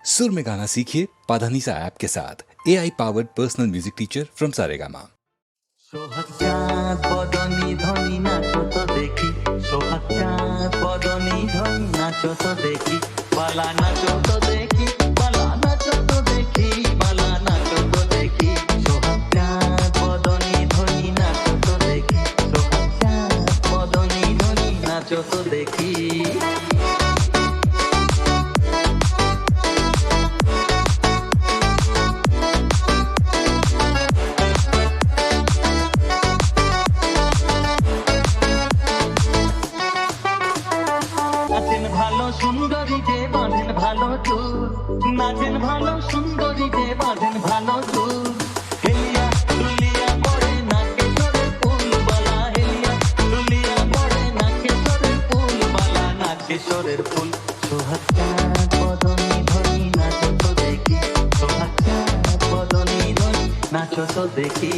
सुर में गाना सीखिए पाधानीसा ऐप के साथ AI powered personal music teacher from Saregama. সোহাগ চাঁদ বদনী ধনী নাচো তো দেখি, সোহাগ চাঁদ বদনী ধনী নাচো তো দেখি, বালা নাচো তো দেখি, বালা নাচো তো দেখি, বালা নাচো তো দেখি। সোহাগ চাঁদ বদনী ধনী নাচো তো দেখি, সোহাগ চাঁদ বদনী ধনী নাচো তো দেখি। নাচেন ভালো সুন্দরী যে বাঁধেন ভালো চুল, নাচেন ভালো সুন্দরী যে বাঁধেন ভালো চুল, হেলিয়া তুলিয়া পড়ে নাকে সরে ফুল বালা, হেলিয়া তুলিয়া পড়ে নাকে সরে ফুল বালা, নাকে সরের ফুল। সোহাগ চাঁদ বদনী ধনী নাচো তো দেখি, সোহাগ চাঁদ বদনী ধনী নাচো তো দেখি।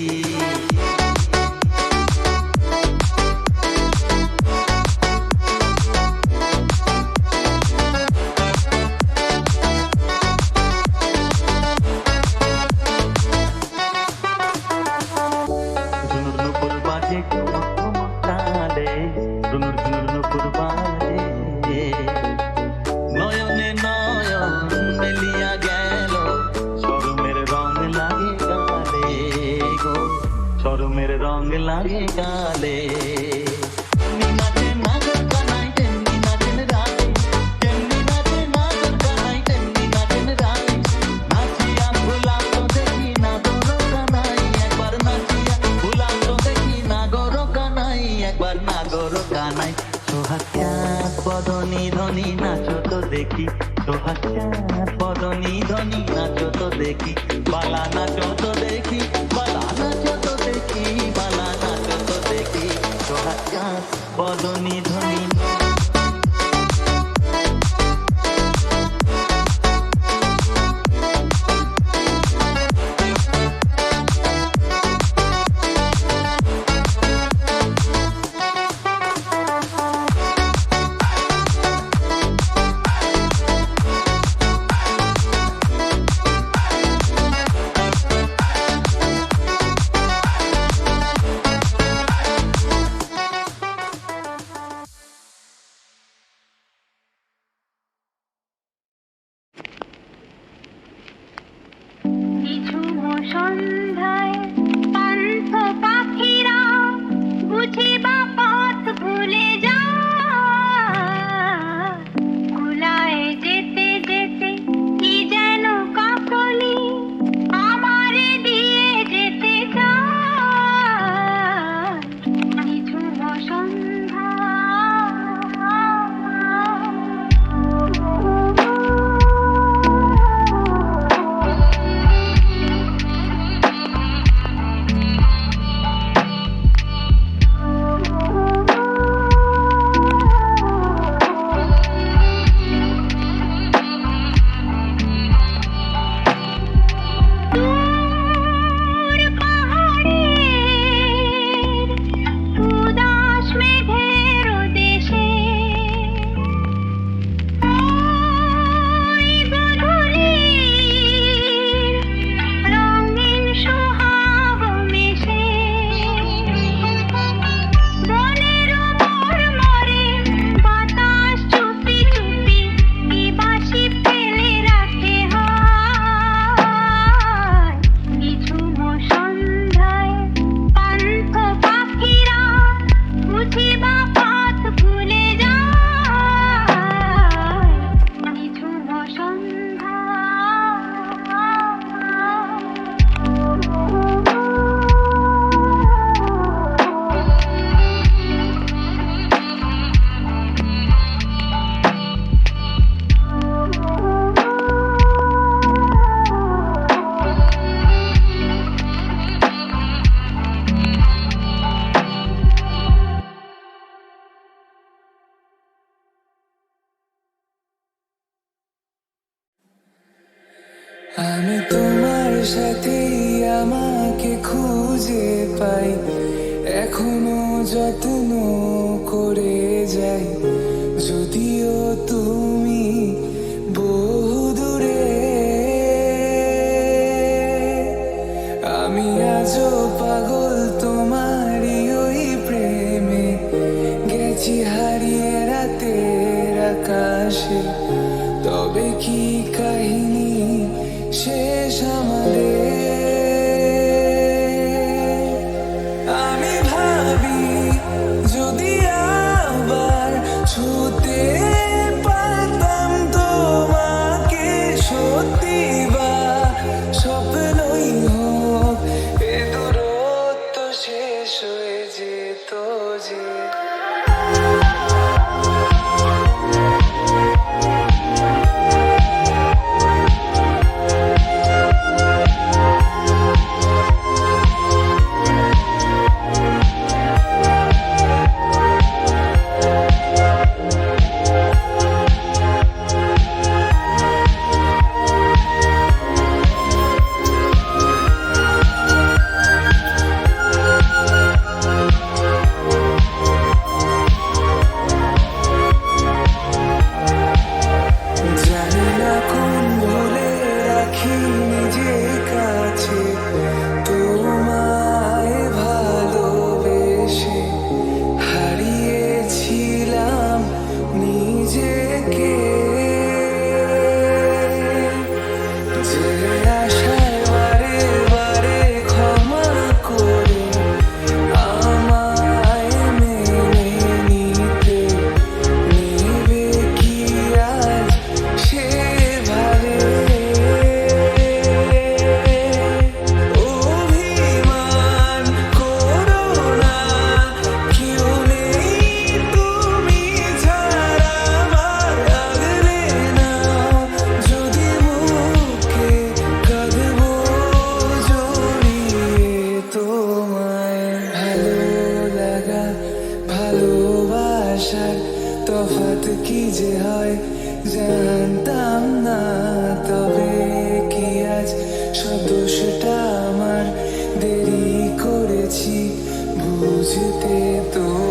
নয়নে নয়ন মেলিয়া গেল, শরমের রং লাগে গালে গো, শরমের রং লাগে গালে। নাচে নাগর কানাই তেমনি নাচেন রাতে, তেমনি নাচে নাগর কানাই তেমনি নাচেন রাতে। নাচিয়া ভুলাম তো দেখি নাগর কানাই, একবার নাচিয়া ভুলাম তো দেখি নাগর কানাই, একবার নাগর কানাই। সোহাগ চাঁদ বদনী ধনী নাচো তো দেখি, সোহাগ চাঁদ বদনী ধনী নাচো তো দেখি, বালা নাচো তো দেখি, বালা নাচো তো দেখি, বালা নাচো তো দেখি। সোহাগ চাঁদ বদনী ধনী। নিঝুম সন্ধ্যায় পান্থ পাখিরা বুঝি বা পথ ভুলে যায়, কুলায় যেতে যেতে কি যেন কাকলি আমারে দিয়ে যেতে চায়। নিঝুম দূর পাহাড়ের উদাস মেঘের দেশে ওই গধূলির রঙিন সোহাগ মেশে, বনের মরমরে বাতাস চুপি চুপি কি বাঁশি ফেলে রাখে হায়। নিঝুম সন্ধ্যায় পান্থ পাখিরা বুঝি বা পথ ভুলে যায়, নিঝুম সন্ধ্যা। আমি তোমার সাথে আমাকে খুঁজে পাই, এখনো যত্ন করে যাই, যদিও তুমি বহু দূরে কি কাহিনী শেষ আমাদের। আমি ভাবি যদি আবার ছুতে পারতাম তোমাকে, সত্যি বা স্বপ্নই হোক, এ দূরত্ব শেষ হয়ে যেত যে। জানি না কোন ভুলে রাখি নিজের কাছে তোমায় ভালোবেসে, হারিয়েছিলাম নিজেকে। যে আশায় বারে বারে ক্ষমা করে আমায় মেনে নিতে, নেবে কি আজ সেভাবে? অভিমান করো না, কেউ নেই তুমি ছাড়া আমার। আগলে নাও যদি বুকে, কাঁদবো জড়িয়ে তোমায়। ভালো লাগা ভালোবাসার তফাৎ কি যে হয় জানতাম না, তবে কি আজ সব দোষটা আমার? দেরি করেছি বুঝতে, তবু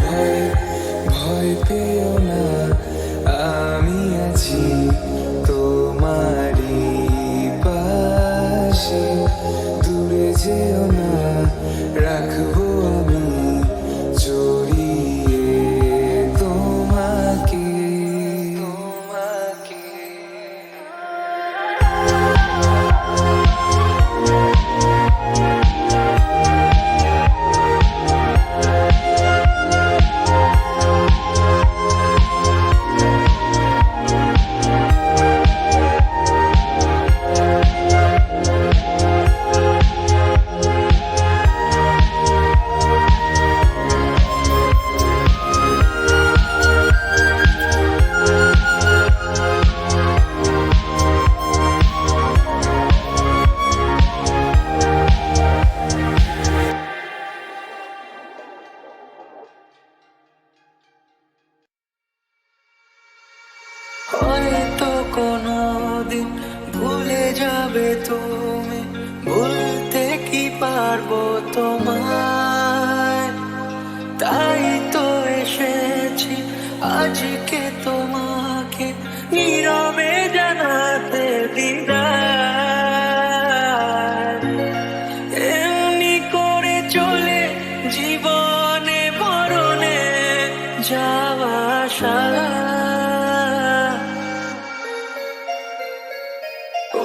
ভয় ভয় পেও না, আমি আছি তোমারই পাশে। দূরে যেও না, রাখবো আমি জড়িয়ে তোমাকে। হয়তো কোনোদিন ভুলে যাবে তুমি, ভুলতে কি পারবো তোমায়? তাই তো এসেছি আজকে তোমাকে নীরবে জানাতে বিদায়। এমনি করে চলে জীবনে মরণে যাওয়া সারা। ও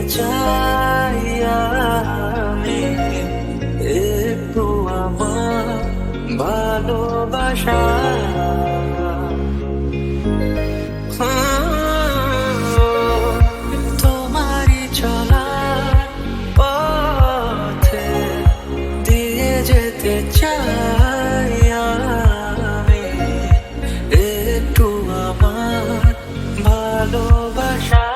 চাই আমি একটু আমার ভালোবাসা তোমারই চলার পথে দিয়ে যেতে চাই আমি একটু আমার ভালোবাসা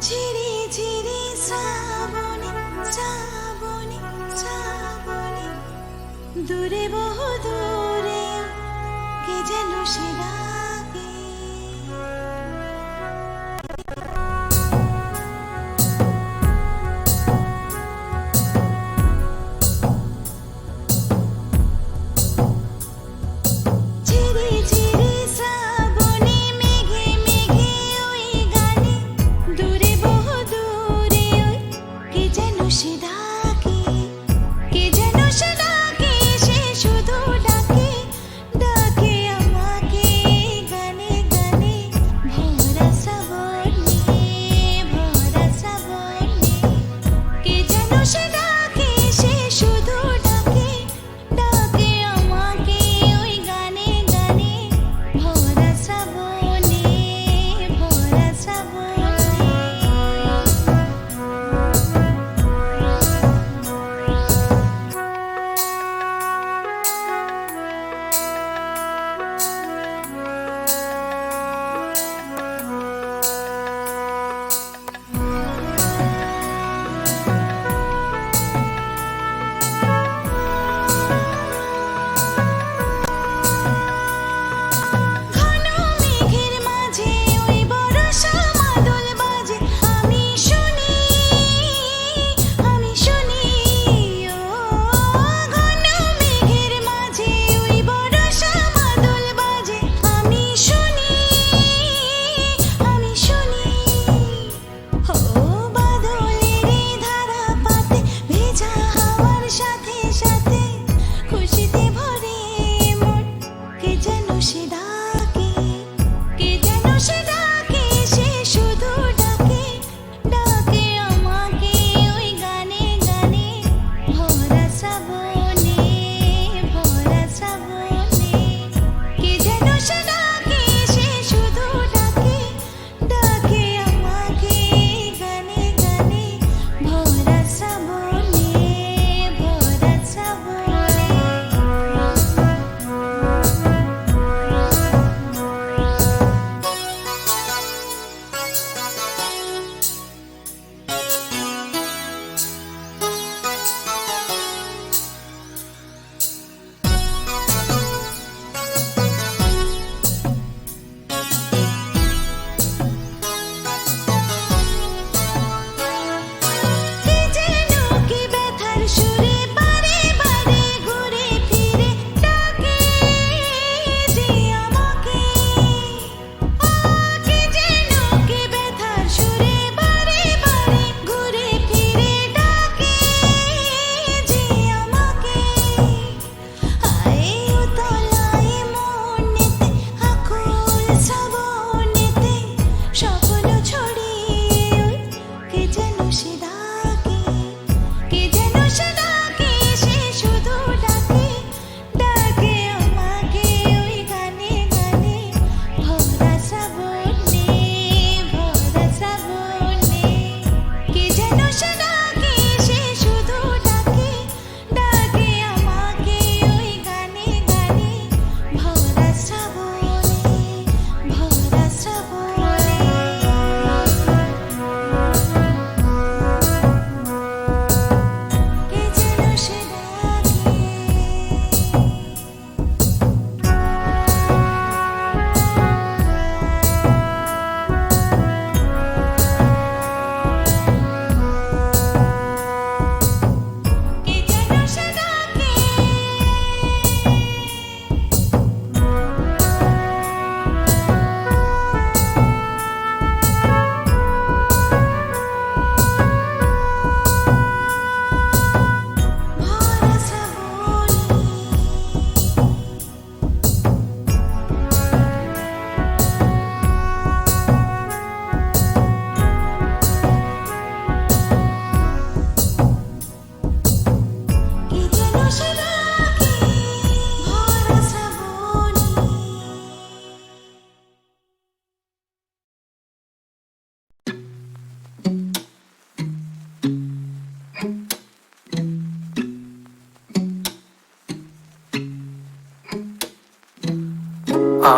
ঝিরি ঝিরি শ্রাবণে শ্রাবণে শ্রাবণে দূরে বহু দূরে কে যেন সে ডাকে। ঝিরি ঝিরি শ্রাবণে মেঘে মেঘে ওই গানে দূরে বহু দূরে ওই কে যেন সে ডাকে, কে যেন সে ডাকে, সে শুধু ডাকে ডাকে আমাকে।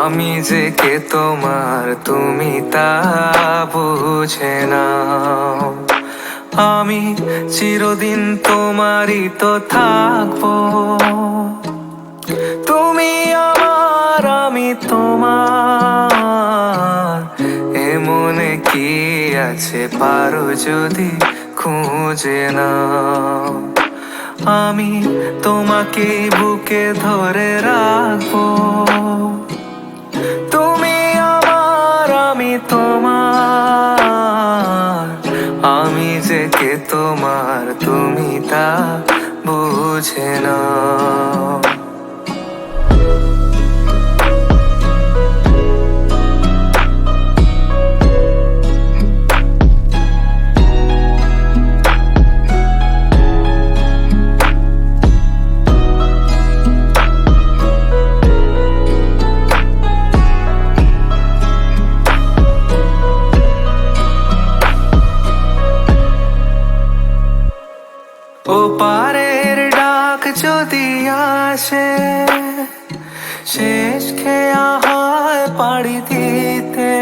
আমি যে কে তোমার তুমি তা বুঝে নাও। আমি চিরদিন তোমারই তো থাকবো। তুমি আমার আমি তোমার, এমনে কি আছে পারো যদি খুঁজে নাও। আমি তোমাকে বুকে ধরে রাখবো। তুমি আমার আমি তোমার, আমি যে কে তোমার তুমি তা বুঝে নাও। ও পারের ডাক যদি আসে, শেষ খেয়া হয় পাড়ি দিতে।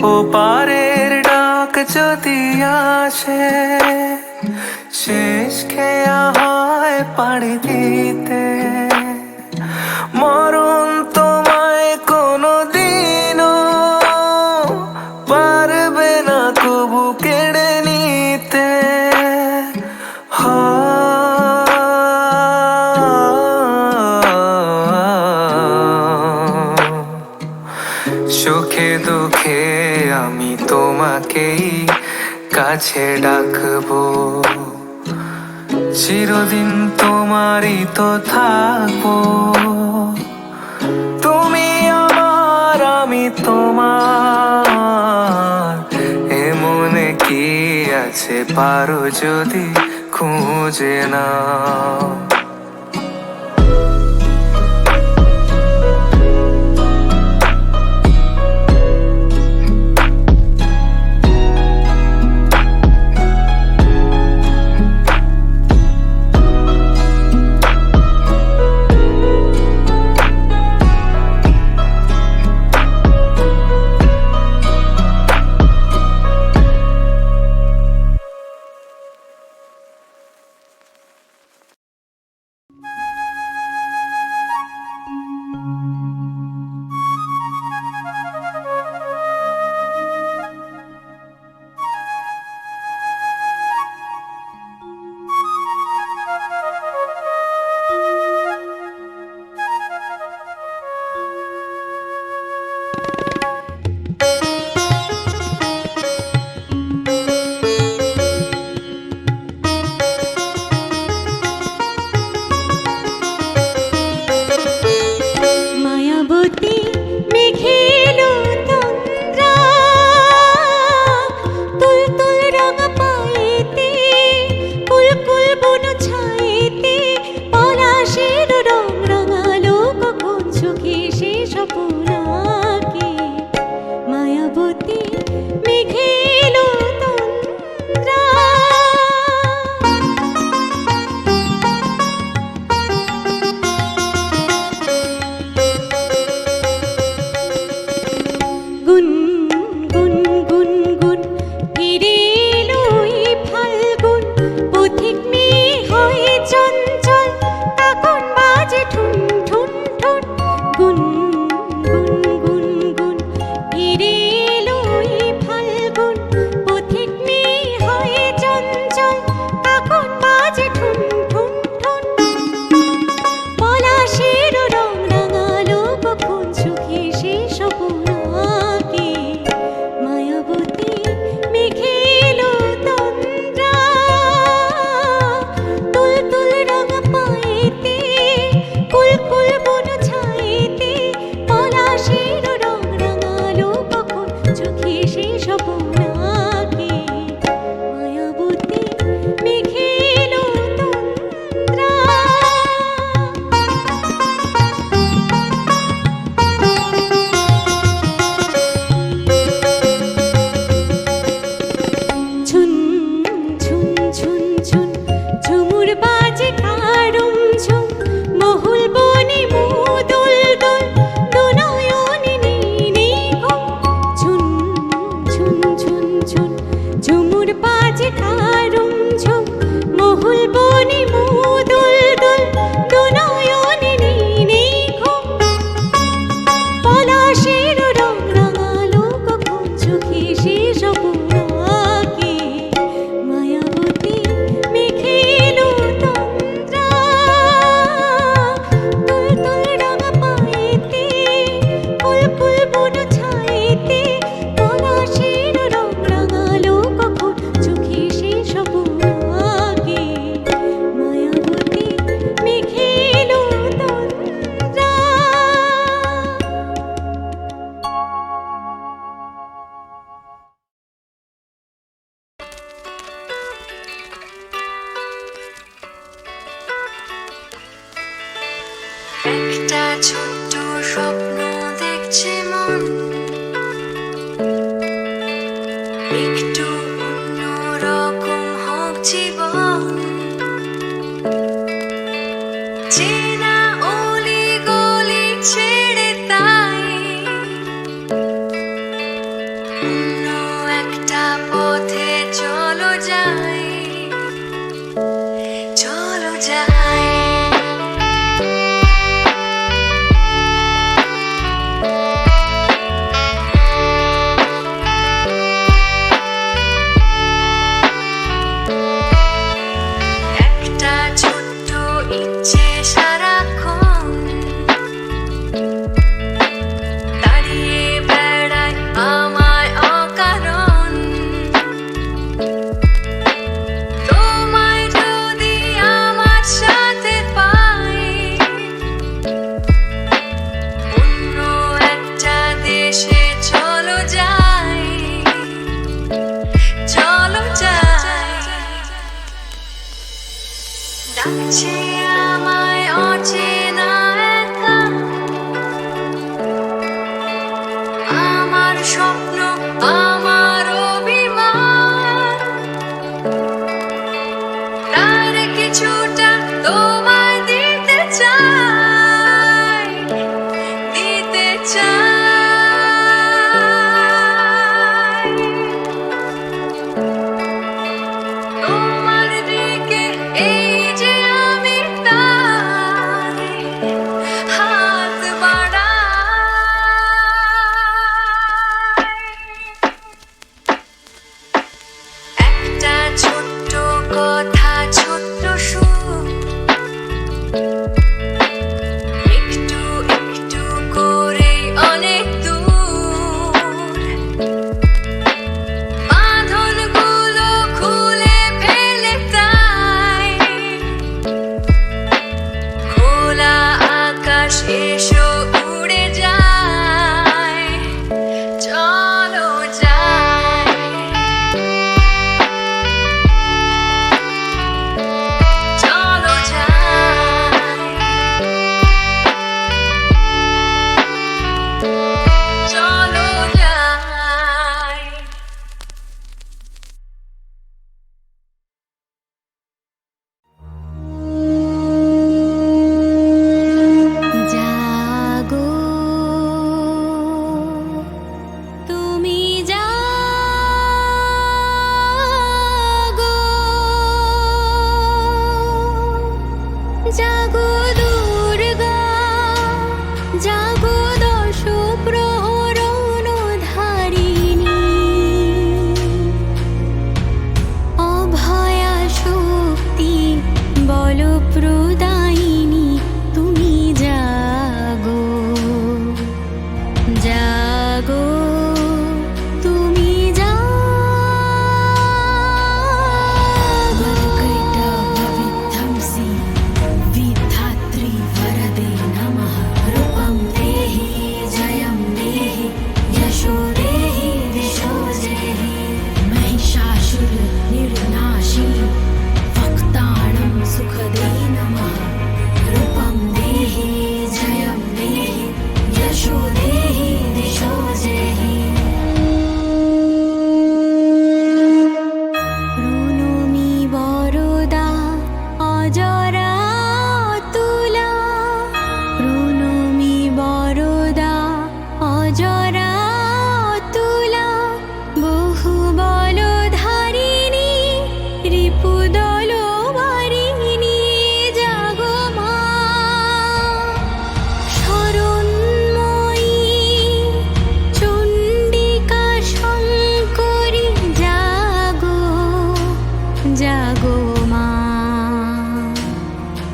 ও পারের ডাক যদি আসে, শেষ খেয়া হয় পাড়ি দিতে। মরণ তোমায় কোনো দিনও পারবে না কবু কেড়ে নিতে। সুখে দুঃখে আমি তোমাকেই কাছে ডাকবো। চিরদিন তোমারই তো থাকবো। তুমি আমার আমি তোমার, এমনে কি আছে পারো যদি খুঁজে নাও। ঝুনঝুন ঝুমুর বাজে কারুম ঝুম মহুল বনে মুদুল দুল দুনয়নে নেই নেই ঘুম পলাশের রং রাঙালো কখন চোখে শেষ অপরাগে মায়াবতী মেঘেলো তন্দ্রা তুল তুল রাঙা পায়েতে ফুল ফুল বন ছায়েতে পলাশের রং রাঙালো কখন চোখে শেষ অপরাগে মায়াবতী মেঘেলো তন্দ্রা। একটা ছোট্ট স্বপ্ন দেখছে মন একটু অন্যরকম হোক জীবন চেনা অলি গলি ছেড়ে তাই অন্য একটা পথে চলো যাই চলো যাই। একটা ছোট্ট ইচ্ছে সারাক্ষণ দাঁড়িয়ে বেড়ায় আমায় অকারণ তোমায় যদি আমার সাথে পাই অন্য একটা দেশে চলো যাই চলো যাই। ডাকছে আমায় অচেনা একা আমার স্বপ্ন আমার অভিমান তার কিছুটা তোমায় দিতে চাই দিতে চাই। তোমার দিকে এই যে আমি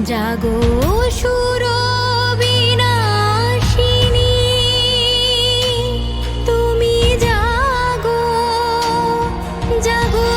জাগো সুরবিনাশিনী, তুমি জাগো জাগো